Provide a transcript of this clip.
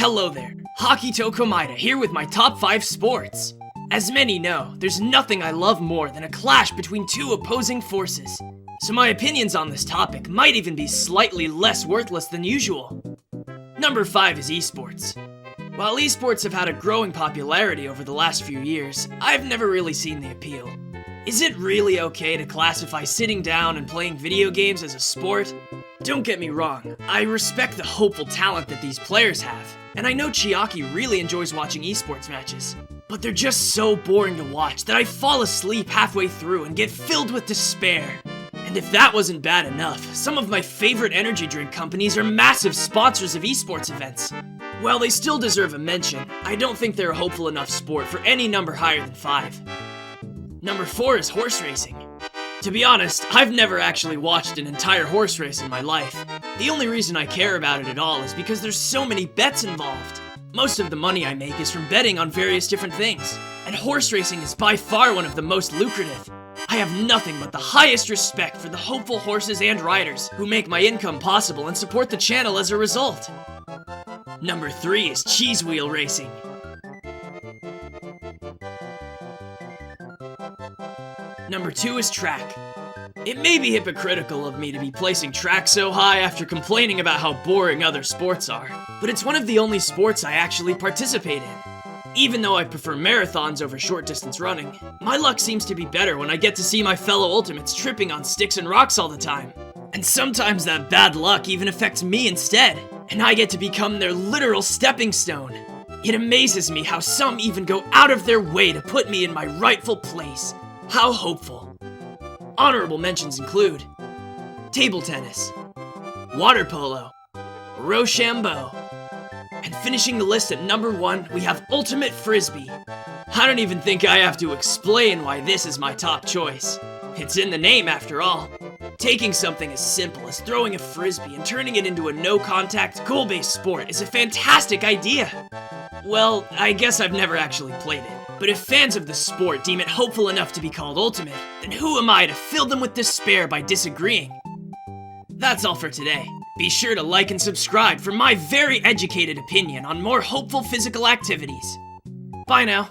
Hello there, Nagito Komaeda here with my top 5 sports. As many know, there's nothing I love more than a clash between two opposing forces. So my opinions on this topic might even be slightly less worthless than usual. Number 5 is esports. While esports have had a growing popularity over the last few years, I've never really seen the appeal. Is it really okay to classify sitting down and playing video games as a sport? Don't get me wrong, I respect the hopeful talent that these players have, and I know Chiaki really enjoys watching esports matches. But they're just so boring to watch that I fall asleep halfway through and get filled with despair. And if that wasn't bad enough, some of my favorite energy drink companies are massive sponsors of esports events. While they still deserve a mention, I don't think they're a hopeful enough sport for any number higher than 5. Number 4 is horse racing. To be honest, I've never actually watched an entire horse race in my life. The only reason I care about it at all is because there's so many bets involved. Most of the money I make is from betting on various different things, and horse racing is by far one of the most lucrative. I have nothing but the highest respect for the hopeful horses and riders who make my income possible and support the channel as a result. Number 3 is cheese wheel racing. Number 2 is track. It may be hypocritical of me to be placing track so high after complaining about how boring other sports are, but it's one of the only sports I actually participate in. Even though I prefer marathons over short distance running, my luck seems to be better when I get to see my fellow ultimates tripping on sticks and rocks all the time. And sometimes that bad luck even affects me instead, and I get to become their literal stepping stone. It amazes me how some even go out of their way to put me in my rightful place. How hopeful. Honorable mentions include table tennis, water polo, Rochambeau, and finishing the list at number 1, we have ultimate Frisbee. I don't even think I have to explain why this is my top choice. It's in the name after all. Taking something as simple as throwing a Frisbee and turning it into a no-contact, goal-based sport is a fantastic idea. Well, I guess I've never actually played it. But if fans of the sport deem it hopeful enough to be called ultimate, then who am I to fill them with despair by disagreeing? That's all for today. Be sure to like and subscribe for my very educated opinion on more hopeful physical activities. Bye now.